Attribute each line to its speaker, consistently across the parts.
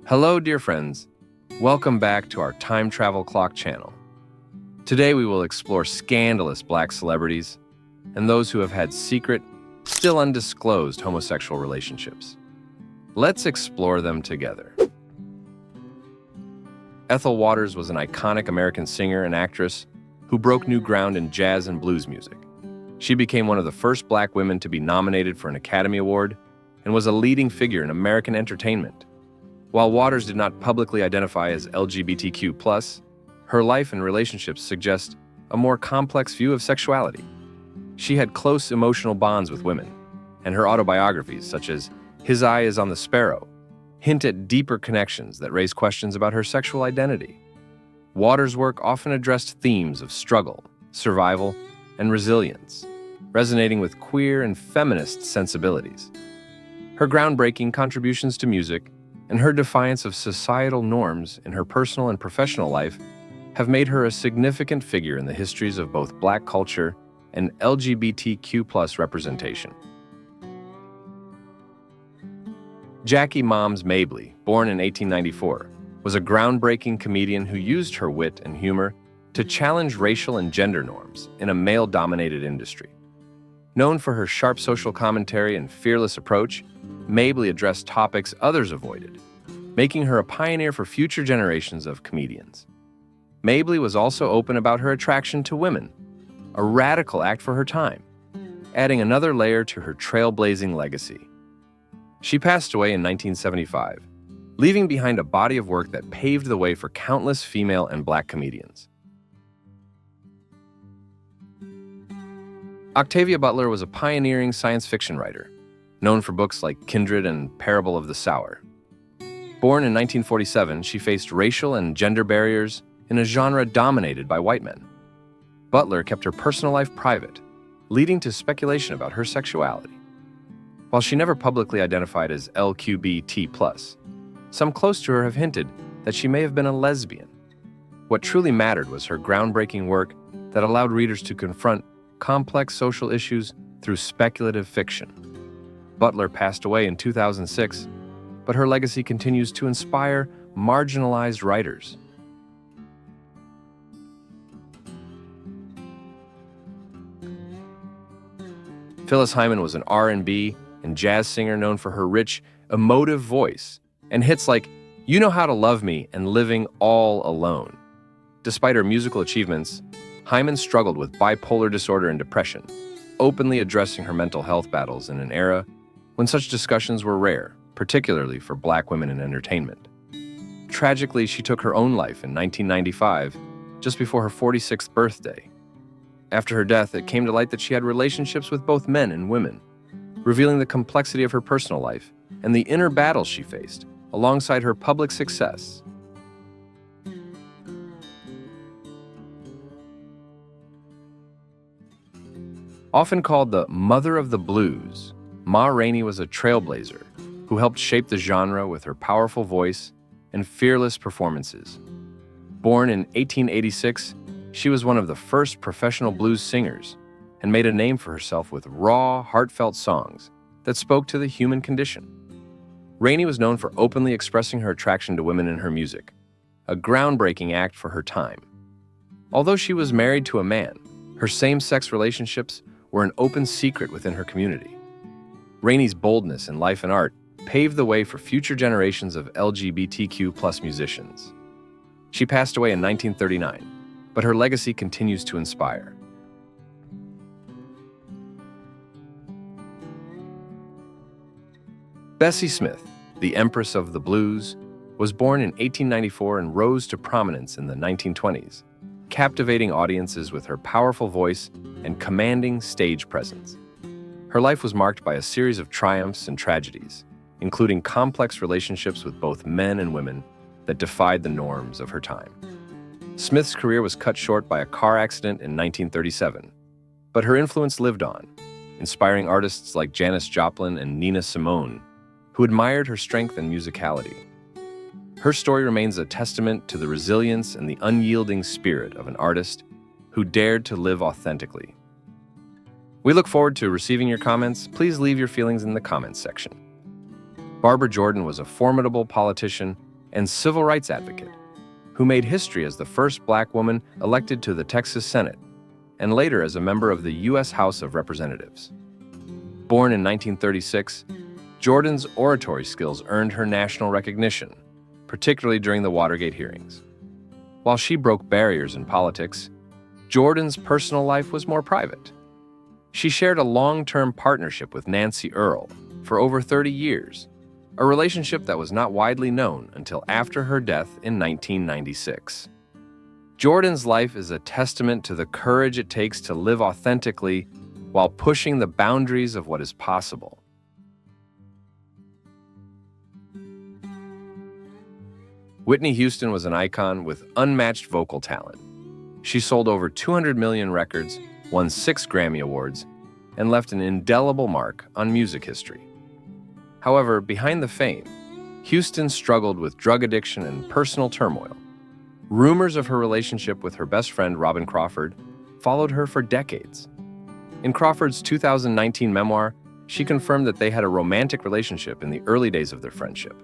Speaker 1: Hello, dear friends. Welcome back to our Time Travel Clock channel. Today we will explore scandalous Black celebrities and those who have had secret, still undisclosed homosexual relationships. Let's explore them together. Ethel Waters was an iconic American singer and actress who broke new ground in jazz and blues music. She became one of the first Black women to be nominated for an Academy Award and was a leading figure in American entertainment. While Waters did not publicly identify as LGBTQ+, her life and relationships suggest a more complex view of sexuality. She had close emotional bonds with women, and her autobiographies, such as His Eye is on the Sparrow, hint at deeper connections that raise questions about her sexual identity. Waters' work often addressed themes of struggle, survival, and resilience, resonating with queer and feminist sensibilities. Her groundbreaking contributions to music and her defiance of societal norms in her personal and professional life have made her a significant figure in the histories of both Black culture and LGBTQ+ representation. Jackie Moms Mabley, born in 1894, was a groundbreaking comedian who used her wit and humor to challenge racial and gender norms in a male-dominated industry. Known for her sharp social commentary and fearless approach, Mabley addressed topics others avoided, making her a pioneer for future generations of comedians. Mabley was also open about her attraction to women, a radical act for her time, adding another layer to her trailblazing legacy. She passed away in 1975, leaving behind a body of work that paved the way for countless female and Black comedians. Octavia Butler was a pioneering science fiction writer, known for books like Kindred and Parable of the Sower. Born in 1947, she faced racial and gender barriers in a genre dominated by white men. Butler kept her personal life private, leading to speculation about her sexuality. While she never publicly identified as LGBTQ+, some close to her have hinted that she may have been a lesbian. What truly mattered was her groundbreaking work that allowed readers to confront complex social issues through speculative fiction. Butler passed away in 2006, but her legacy continues to inspire marginalized writers. Phyllis Hyman was an R&B and jazz singer known for her rich, emotive voice and hits like You Know How to Love Me and Living All Alone. Despite her musical achievements, Hyman struggled with bipolar disorder and depression, openly addressing her mental health battles in an era when such discussions were rare, particularly for Black women in entertainment. Tragically, she took her own life in 1995, just before her 46th birthday. After her death, it came to light that she had relationships with both men and women, revealing the complexity of her personal life and the inner battles she faced, alongside her public success. Often called the Mother of the Blues, Ma Rainey was a trailblazer who helped shape the genre with her powerful voice and fearless performances. Born in 1886, she was one of the first professional blues singers and made a name for herself with raw, heartfelt songs that spoke to the human condition. Rainey was known for openly expressing her attraction to women in her music, a groundbreaking act for her time. Although she was married to a man, her same-sex relationships were an open secret within her community. Rainey's boldness in life and art paved the way for future generations of LGBTQ+ musicians. She passed away in 1939, but her legacy continues to inspire. Bessie Smith, the Empress of the Blues, was born in 1894 and rose to prominence in the 1920s, captivating audiences with her powerful voice and commanding stage presence. Her life was marked by a series of triumphs and tragedies, including complex relationships with both men and women that defied the norms of her time. Smith's career was cut short by a car accident in 1937, but her influence lived on, inspiring artists like Janis Joplin and Nina Simone, who admired her strength and musicality. Her story remains a testament to the resilience and the unyielding spirit of an artist who dared to live authentically. We look forward to receiving your comments. Please leave your feelings in the comments section. Barbara Jordan was a formidable politician and civil rights advocate, who made history as the first black woman elected to the Texas Senate, and later as a member of the U.S. House of Representatives. Born in 1936, Jordan's oratory skills earned her national recognition, particularly during the Watergate hearings. While she broke barriers in politics, Jordan's personal life was more private. She shared a long-term partnership with Nancy Earl for over 30 years, a relationship that was not widely known until after her death in 1996. Jordan's life is a testament to the courage it takes to live authentically while pushing the boundaries of what is possible. Whitney Houston was an icon with unmatched vocal talent. She sold over 200 million records, won 6 Grammy Awards, and left an indelible mark on music history. However, behind the fame, Houston struggled with drug addiction and personal turmoil. Rumors of her relationship with her best friend Robin Crawford followed her for decades. In Crawford's 2019 memoir, she confirmed that they had a romantic relationship in the early days of their friendship.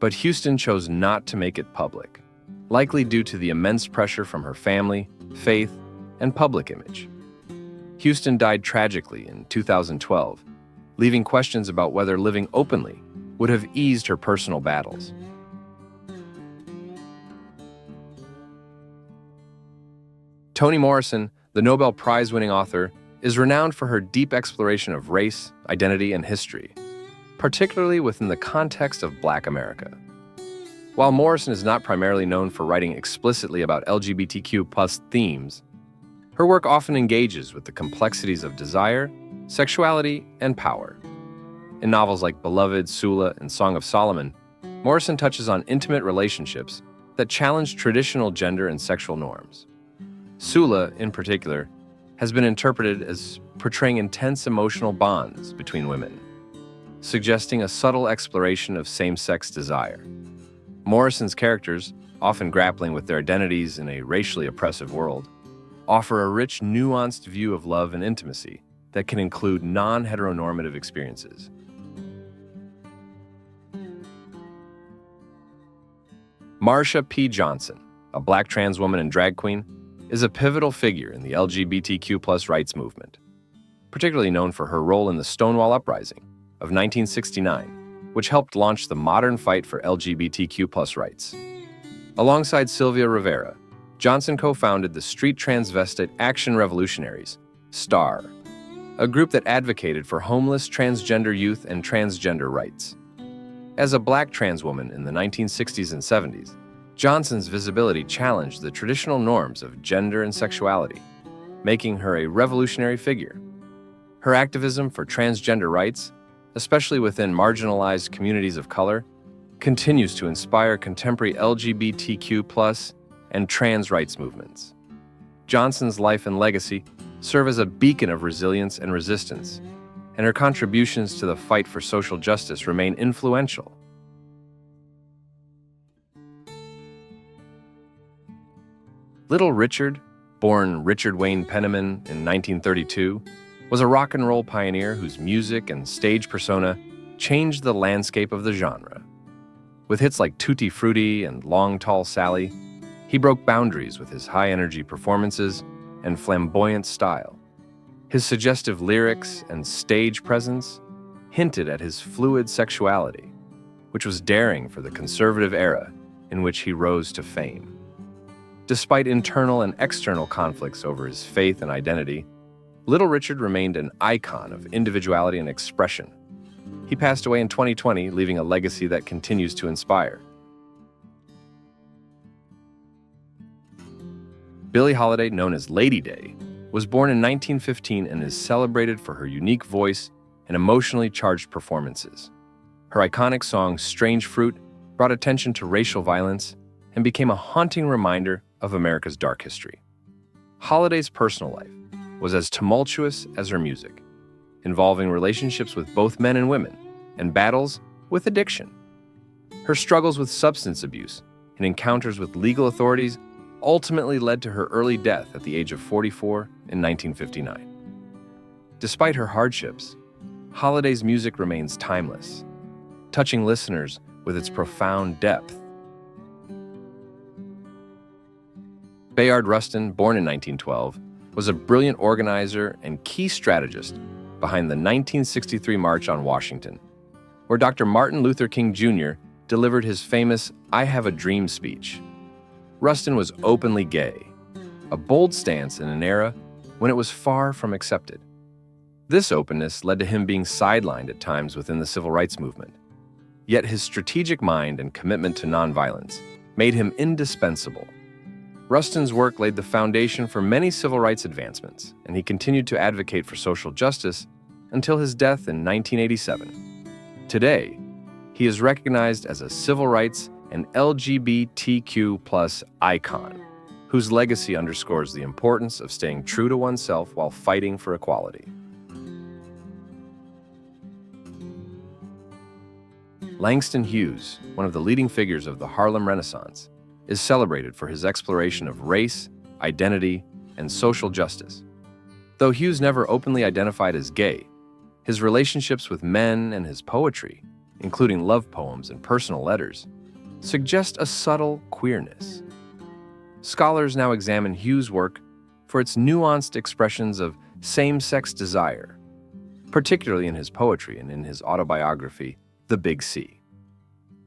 Speaker 1: But Houston chose not to make it public, likely due to the immense pressure from her family, faith, and public image. Houston died tragically in 2012, leaving questions about whether living openly would have eased her personal battles. Toni Morrison, the Nobel Prize-winning author, is renowned for her deep exploration of race, identity, and history, particularly within the context of Black America. While Morrison is not primarily known for writing explicitly about LGBTQ+ themes, her work often engages with the complexities of desire, sexuality, and power. In novels like Beloved, Sula, and Song of Solomon, Morrison touches on intimate relationships that challenge traditional gender and sexual norms. Sula, in particular, has been interpreted as portraying intense emotional bonds between women, suggesting a subtle exploration of same-sex desire. Morrison's characters, often grappling with their identities in a racially oppressive world, offer a rich, nuanced view of love and intimacy that can include non-heteronormative experiences. Marsha P. Johnson, a Black trans woman and drag queen, is a pivotal figure in the LGBTQ+ rights movement, particularly known for her role in the Stonewall Uprising of 1969, which helped launch the modern fight for LGBTQ+ rights. Alongside Sylvia Rivera, Johnson co-founded the Street Transvestite Action Revolutionaries, STAR, a group that advocated for homeless transgender youth and transgender rights. As a Black trans woman in the 1960s and 70s, Johnson's visibility challenged the traditional norms of gender and sexuality, making her a revolutionary figure. Her activism for transgender rights, especially within marginalized communities of color, continues to inspire contemporary LGBTQ+ and trans rights movements. Johnson's life and legacy serve as a beacon of resilience and resistance, and her contributions to the fight for social justice remain influential. Little Richard, born Richard Wayne Penniman in 1932, was a rock and roll pioneer whose music and stage persona changed the landscape of the genre. With hits like Tutti Frutti and Long Tall Sally, he broke boundaries with his high-energy performances and flamboyant style. His suggestive lyrics and stage presence hinted at his fluid sexuality, which was daring for the conservative era in which he rose to fame. Despite internal and external conflicts over his faith and identity, Little Richard remained an icon of individuality and expression. He passed away in 2020, leaving a legacy that continues to inspire. Billie Holiday, known as Lady Day, was born in 1915 and is celebrated for her unique voice and emotionally charged performances. Her iconic song, Strange Fruit, brought attention to racial violence and became a haunting reminder of America's dark history. Holiday's personal life was as tumultuous as her music, involving relationships with both men and women, and battles with addiction. Her struggles with substance abuse and encounters with legal authorities ultimately led to her early death at the age of 44 in 1959. Despite her hardships, Holiday's music remains timeless, touching listeners with its profound depth Bayard Rustin, born in 1912, was a brilliant organizer and key strategist behind the 1963 March on Washington, where Dr. Martin Luther King Jr. delivered his famous "I Have a Dream" speech. Rustin was openly gay, a bold stance in an era when it was far from accepted. This openness led to him being sidelined at times within the civil rights movement. Yet his strategic mind and commitment to nonviolence made him indispensable. Rustin's work laid the foundation for many civil rights advancements, and he continued to advocate for social justice until his death in 1987. Today, he is recognized as a civil rights and LGBTQ+ icon, whose legacy underscores the importance of staying true to oneself while fighting for equality. Langston Hughes, one of the leading figures of the Harlem Renaissance, is celebrated for his exploration of race, identity, and social justice. Though Hughes never openly identified as gay, his relationships with men and his poetry, including love poems and personal letters, suggest a subtle queerness. Scholars now examine Hughes' work for its nuanced expressions of same-sex desire, particularly in his poetry and in his autobiography, The Big C.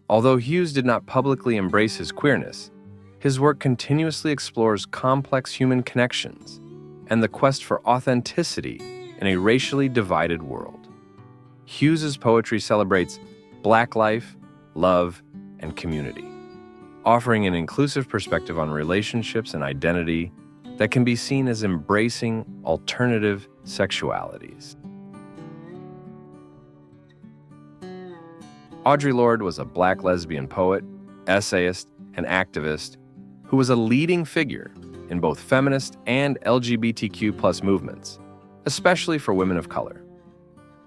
Speaker 1: Although Hughes did not publicly embrace his queerness, his work continuously explores complex human connections and the quest for authenticity in a racially divided world. Hughes's poetry celebrates Black life, love, and community, offering an inclusive perspective on relationships and identity that can be seen as embracing alternative sexualities. Audre Lorde was a Black lesbian poet, essayist, and activist who was a leading figure in both feminist and LGBTQ+ movements, especially for women of color.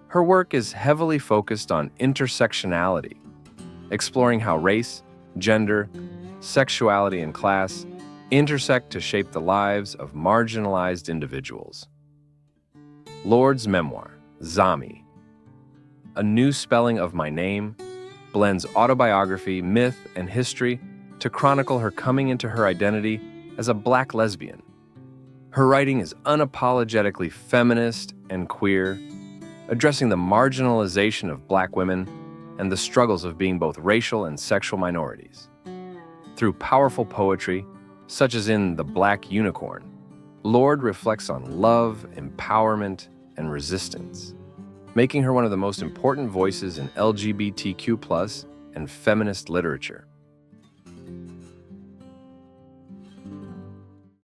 Speaker 1: Her work is heavily focused on intersectionality, exploring how race, gender, sexuality, and class intersect to shape the lives of marginalized individuals. Lorde's memoir, Zami, A New Spelling of My Name, blends autobiography, myth, and history to chronicle her coming into her identity as a Black lesbian. Her writing is unapologetically feminist and queer, addressing the marginalization of Black women and the struggles of being both racial and sexual minorities. Through powerful poetry, such as in The Black Unicorn, Lorde reflects on love, empowerment, and resistance, making her one of the most important voices in LGBTQ+ and feminist literature.